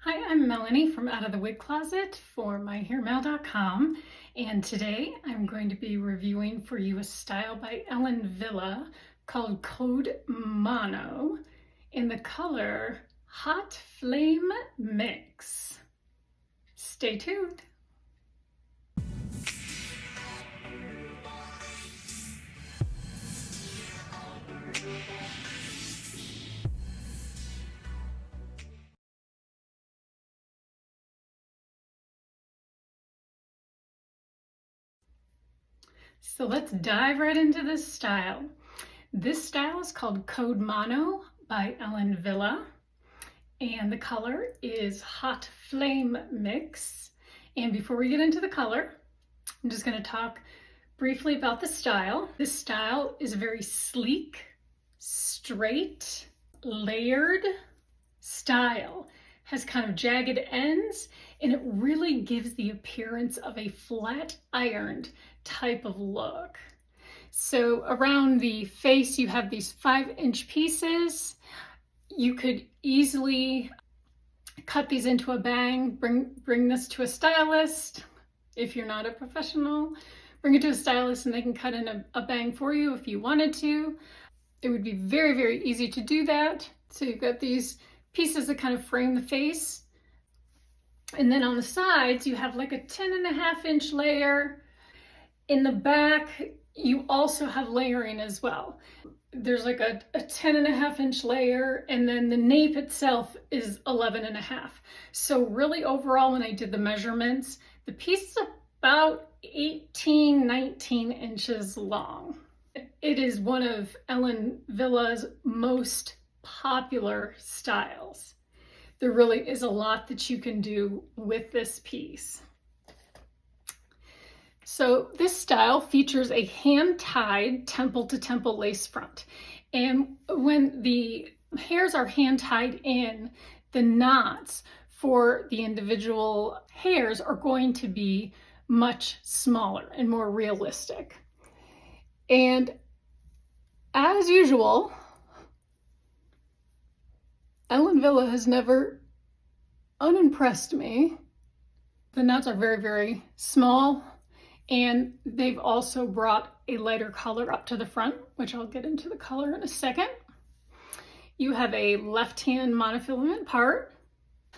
Hi, I'm Melanie from Out of the Wig Closet for myhairmail.com, and today I'm going to be reviewing for you a style by Wille called Code Mono in the color Hot Flame Mix. Stay tuned. So let's dive right into this style. This style is called Code Mono by Wille, and the color is Hot Flame Mix. And before we get into the color, I'm just going to talk briefly about the style. This style is a very sleek, straight, layered style. Has kind of jagged ends, and it really gives the appearance of a flat ironed type of look. So around the face, you have these 5-inch pieces. You could easily cut these into a bang, bring this to a stylist. If you're not a professional, bring it to a stylist and they can cut in a bang for you if you wanted to. It would be very, very easy to do that. So you've got these pieces that kind of frame the face. And then on the sides, you have like a 10.5-inch layer. In the back, you also have layering as well. There's like a 10.5-inch layer, and then the nape itself is 11.5. So really overall, when I did the measurements, the piece is about 18, 19 inches long. It is one of Wille's most popular styles. There really is a lot that you can do with this piece. So this style features a hand-tied temple-to-temple lace front. And when the hairs are hand-tied in, the knots for the individual hairs are going to be much smaller and more realistic. And as usual, Wille has never unimpressed me. The knots are very, very small, and they've also brought a lighter color up to the front, which I'll get into the color in a second. You have a left-hand monofilament part.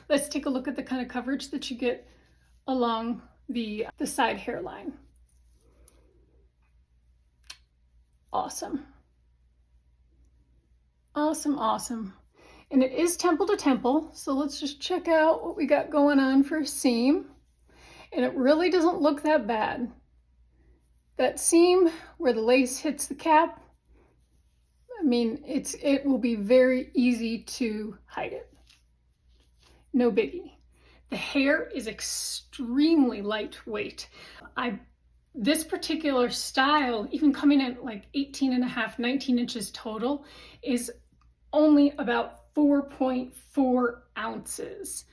Let's take a look at the kind of coverage that you get along the side hairline. Awesome. Awesome, awesome. And it is temple to temple, so let's just check out what we got going on for a seam. And it really doesn't look that bad. That seam where the lace hits the cap, I mean, it will be very easy to hide it. No biggie. The hair is extremely lightweight. This particular style, even coming in at like 18.5, 19 inches total, is only about 4.4 ounces.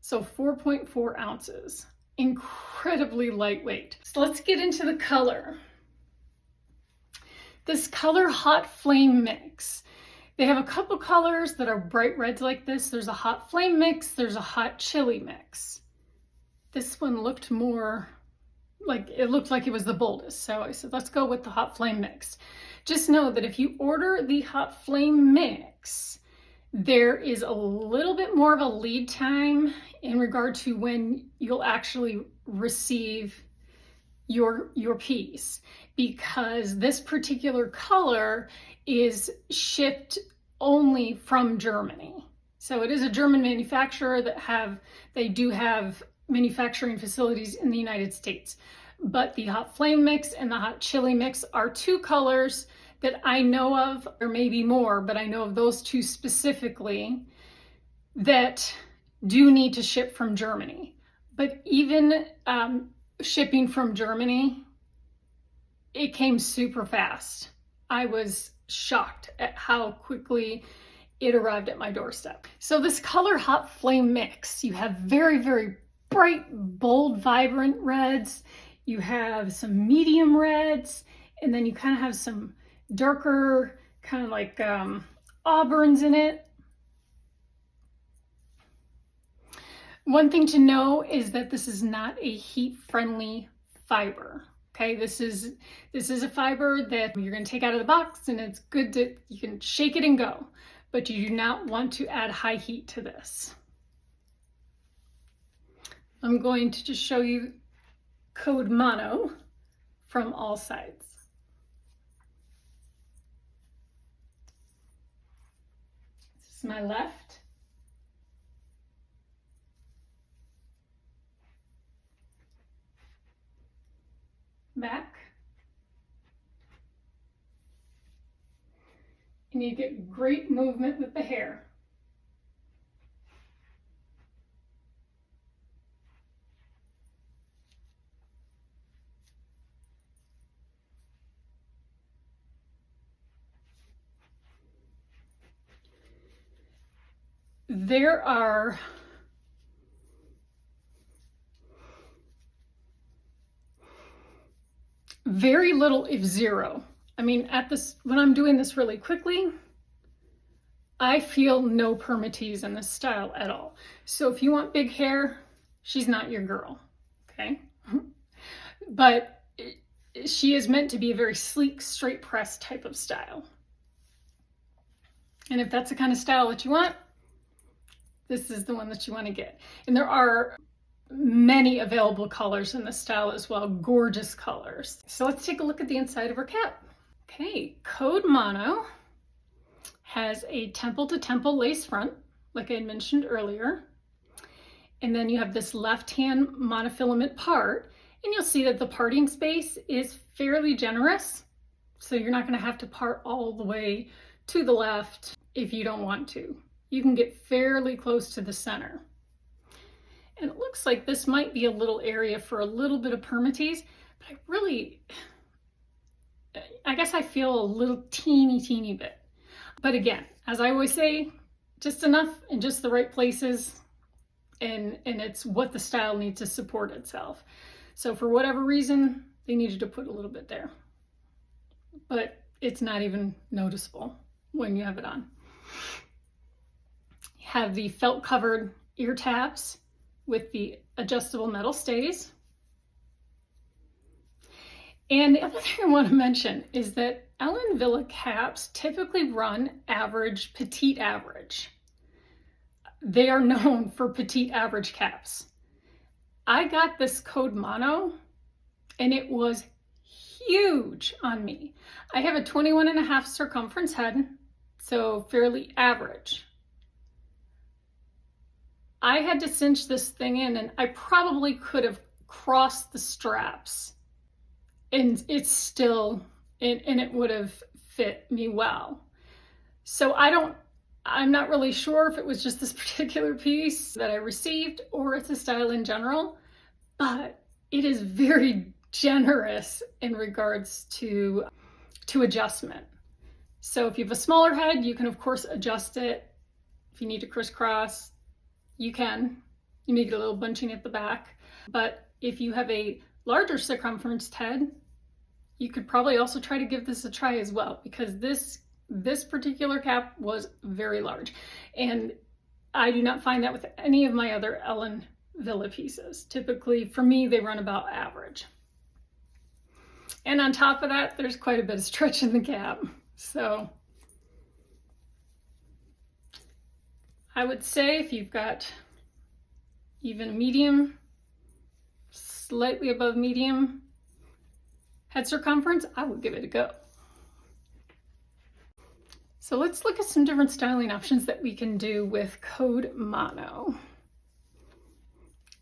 So 4.4 ounces. Incredibly lightweight. So let's get into the color. This color Hot Flame Mix. They have a couple colors that are bright reds like this. There's a Hot Flame Mix, there's a Hot Chili Mix. This one looked more like, it looked like it was the boldest. So I said, let's go with the Hot Flame Mix. Just know that if you order the Hot Flame Mix, there is a little bit more of a lead time in regard to when you'll actually receive your piece, because this particular color is shipped only from Germany. So it is a German manufacturer they do have manufacturing facilities in the United States. But the Hot Flame Mix and the Hot Chili Mix are two colors that I know of, or maybe more, but I know of those two specifically that do need to ship from Germany. But even shipping from Germany, it came super fast. I was shocked at how quickly it arrived at my doorstep. So this color Hot Flame Mix, you have very, very bright, bold, vibrant reds. You have some medium reds, and then you kind of have some darker, kind of like auburns in it. One thing to know is that this is not a heat-friendly fiber. Okay, this is a fiber that you're going to take out of the box, and it's good to, you can shake it and go, but you do not want to add high heat to this. I'm going to just show you code mono from all sides. This is my left. Back. And you get great movement with the hair. There are very little, if zero. I mean, when I'm doing this really quickly, I feel no permatease in this style at all. So if you want big hair, she's not your girl, okay? But she is meant to be a very sleek, straight press type of style. And if that's the kind of style that you want, this is the one that you want to get. And there are many available colors in this style as well, gorgeous colors. So let's take a look at the inside of her cap. Okay, Code Mono has a temple to temple lace front, like I mentioned earlier. And then you have this left-hand monofilament part, and you'll see that the parting space is fairly generous. So you're not going to have to part all the way to the left if you don't want to. You can get fairly close to the center. And it looks like this might be a little area for a little bit of permatease, but I guess I feel a little teeny bit. But again, as I always say, just enough in just the right places, and it's what the style needs to support itself. So for whatever reason, they needed to put a little bit there. But it's not even noticeable when you have it on. You have the felt covered ear tabs with the adjustable metal stays. And the other thing I want to mention is that Ellen Wille caps typically run average, petite average. They are known for petite average caps. I got this Code Mono and it was huge on me. I have a 21.5 circumference head, so fairly average. I had to cinch this thing in, and I probably could have crossed the straps, and it's still, and it would have fit me well. So I'm not really sure if it was just this particular piece that I received or it's a style in general, but it is very generous in regards to adjustment. So if you have a smaller head, you can of course adjust it. If you need to crisscross, you can. You may get a little bunching at the back. But if you have a larger circumference head, you could probably also try to give this a try as well, because this particular cap was very large. And I do not find that with any of my other Ellen Wille pieces. Typically, for me, they run about average. And on top of that, there's quite a bit of stretch in the cap. So I would say if you've got even medium, slightly above medium head circumference, I would give it a go. So let's look at some different styling options that we can do with Code Mono.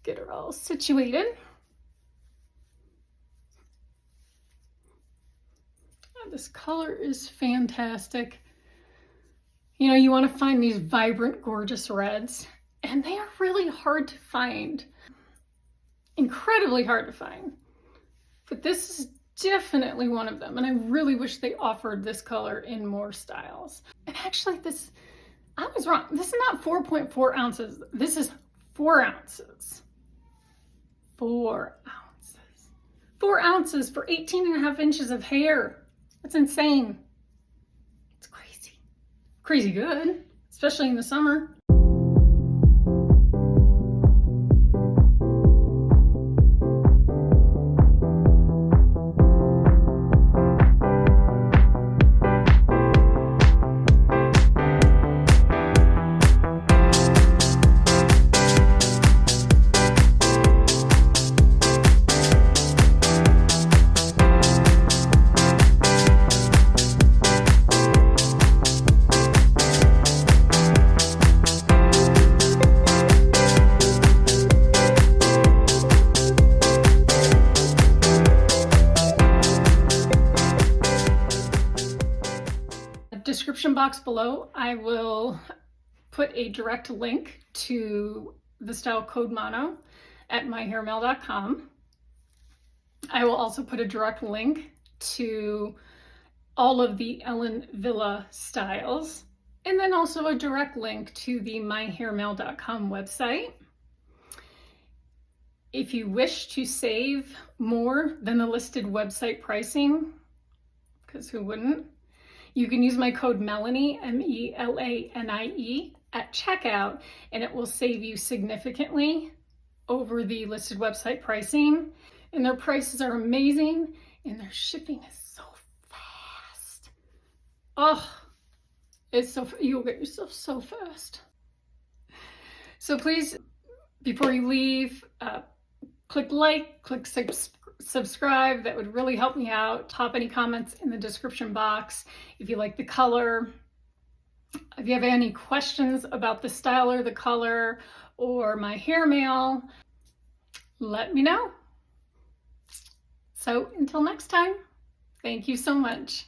Get her all situated. Oh, this color is fantastic. You know, you want to find these vibrant, gorgeous reds, and they are really hard to find. Incredibly hard to find. But this is definitely one of them, and I really wish they offered this color in more styles. And actually I was wrong. This is not 4.4 ounces. This is 4 ounces. 4 ounces. 4 ounces for 18.5 inches of hair. That's insane. It's crazy. Crazy good, especially in the summer. box below, I will put a direct link to the style Code Mono at myhairmail.com. I will also put a direct link to all of the Ellen Wille styles, and then also a direct link to the myhairmail.com website. If you wish to save more than the listed website pricing, because who wouldn't, you can use my code Melanie, MELANIE, at checkout, and it will save you significantly over the listed website pricing. And their prices are amazing, and their shipping is so fast. Oh, you'll get yourself so fast. So please, before you leave, click like, click subscribe. That would really help me out. Pop any comments in the description box if you like the color. If you have any questions about the style or the color or my hair mail, let me know. So until next time, thank you so much.